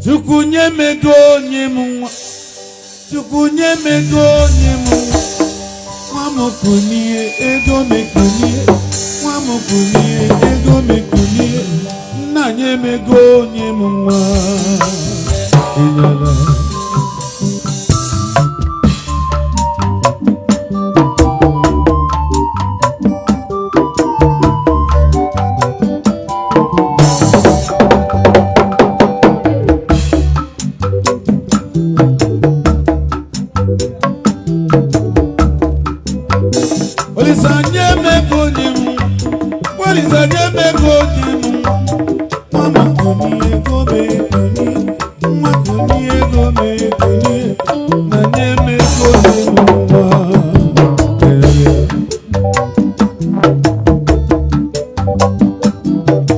Chukunye mego nyemwa, chukunye mego nyemwa. Wamokunie ego mekunie, wamokunie ego mekunie. Nanye mego nyemwa.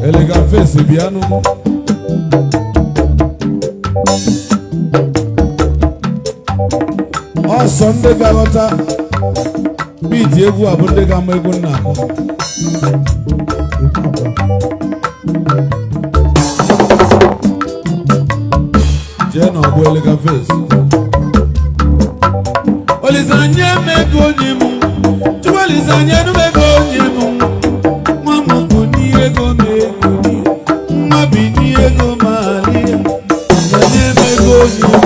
Elegant face piano. Oh, Sunday galota. Beat egu abunde gamo egu na. Jeno abu elegant face. Olizanye mego nyimu. Chuwalizanye nu mego nyimu. Mama kuni ego mekuni. Mabini ego malia. Zanye mego nyimu.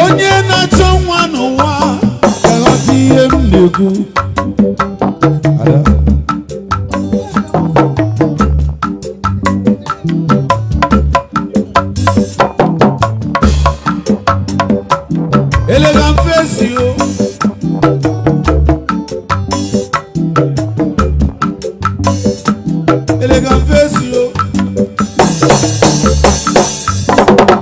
Onye na-achọ nwa n'ụwa ga-aghọta ihe m na-ekwu. Elegant face yo. Elegant face yo.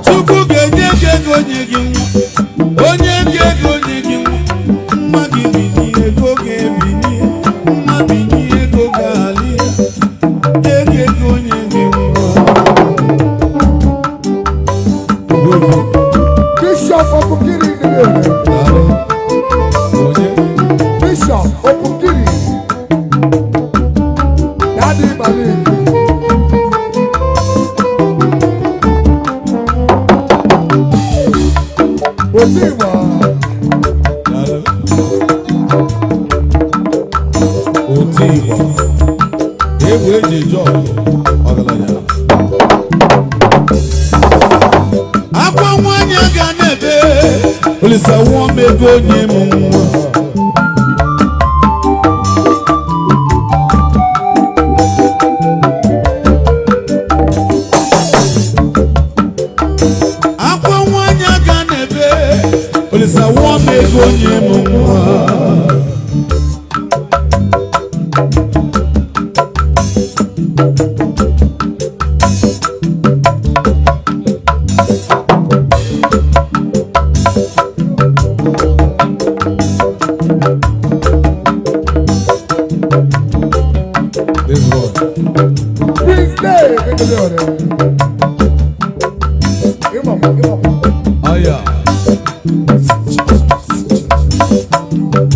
Chukwu ga-enye gị ego nye gị nwa. Onye gị ego nye gị nwa. Mma gị bini ego ga-ebini. Mma bini ego ga-alị ya. Nye gị ego nye gị nwa. Bishop Okukiri Bishop Okukiri Daddy Malik Otiwa Otiwa Ewu eji job ọgaranya. Akwa nwanyị ga na-ebe Olisa nwa mego nye m nwa. Akwa nwanyị ga na-ebe Olisa nwa mego nye m nwa. Prince Gozie Oh yeah.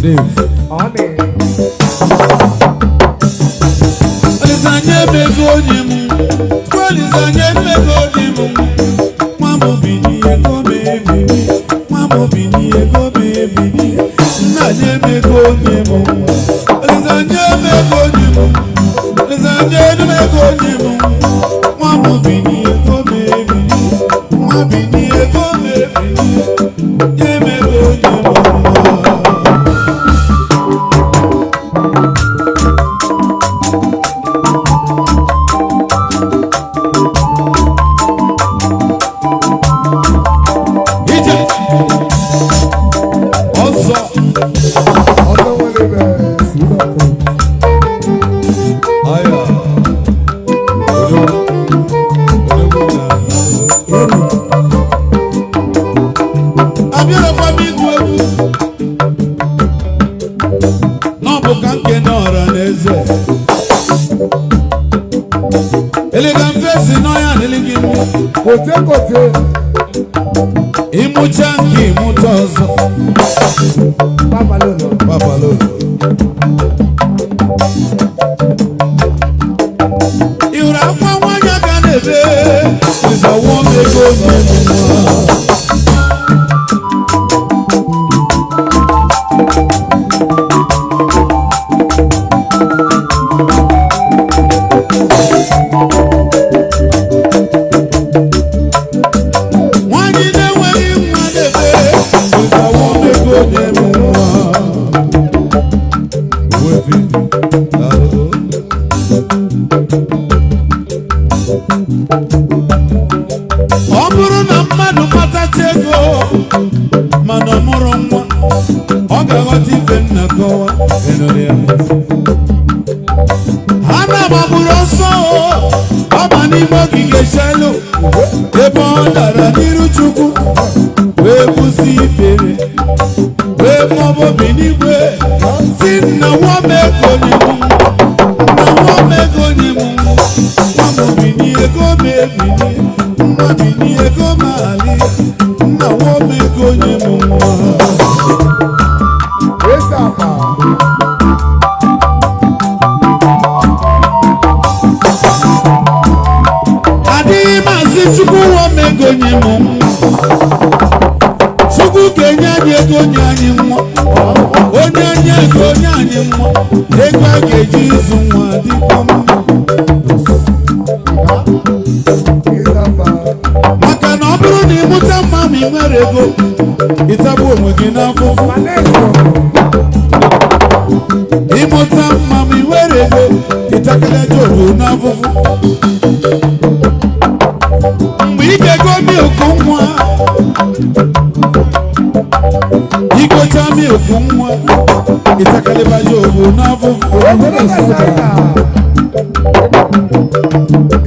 Dave. Olizanye mego nyimu. Olizanye mego nyimu. Mamo bini ego mebini. Mamo bini ego mebini. Nanye mego nyimu. Olizanye mego nyimu. Olizanye mego nyimu. Mamo bini ego mebini. Mamo bini ego mebini. Nye mego nyimu. eze elegant face no ya neligi mu Kote kote. imucha nke imuta ọzọ Papa lolo. papa lolo ihụrụ akwa nwanyị aka na-ebe ịzawo mmego nwanyị na-enweghị nwa na-ebe ịzawo mmego na-eme nwa wepi ọ bụrụ na mmadụ kpatacha ego mana ọ mụrụ nwa ọ ga-aghọta ife m na-akọwa ha na-agbagburu ọsọ ọba n'ime ogige shelo ebe ọ dara n'iru Chukwu wee kwụsị ikpere wee maọbụ obi n'igwe si nna nwa m ego onye m nna nwa m ego onye m nwa m bini ego m ebini nwa bini ego m ali nna nwa m ego onye m nwa Esa apa. adịghị maazị Chukwu nwa m ego onye m nwa Chukwu ga-enye anyị ego onye anyị nwa onye anyị ego onye anyị nwa ego a ga-eji ịzụ nwa dịkwa mma Esa apa. maka na ọ bụrụ na ịmụta mma ma ị nwere ego ịtagbu onwe gị n'afụfụ Manejo. ịmụta mma ma ị nwere ego ịtakala jobu n'afụfụ mgbe ị ga-ego milku nwa igocha milku nwa ịtakalịba jobu n'afụfụ Ebube Besaida.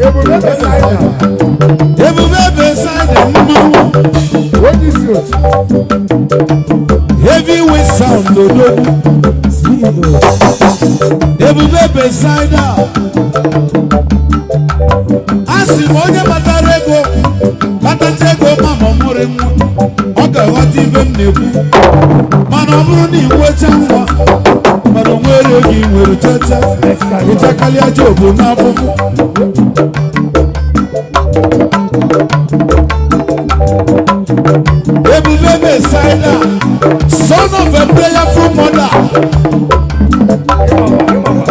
Ebube Besaida. ebube Besaida mmanwụ Onye isi otu. heavyweight sound odogwu ebube Besaida a sị m onye kpatara ego kpatacha ego ma ọ mụrụ nwa ọ ga-aghọta ife m na-ekwu mana ọ bụrụ na ị nwecha nwa mana o nwere ego ị nwere chacha ịchakalịa jobu n'afụfụ ebube Besaida son of a prayerful mother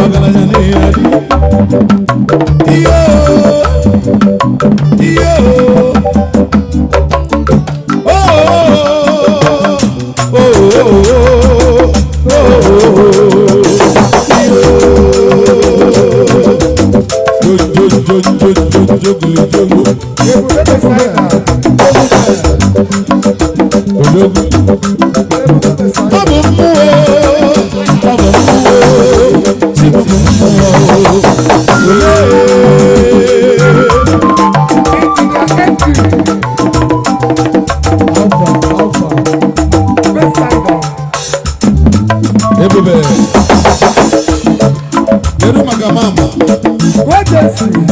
ọgaranya n'ihe adị iyo iyo Ebube Besaida. Ebube Besaida. ọ bụ mmụọ chi bụ Alpha. Besaida. ebube kedu maka mama Wednesday.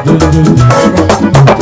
Thank you.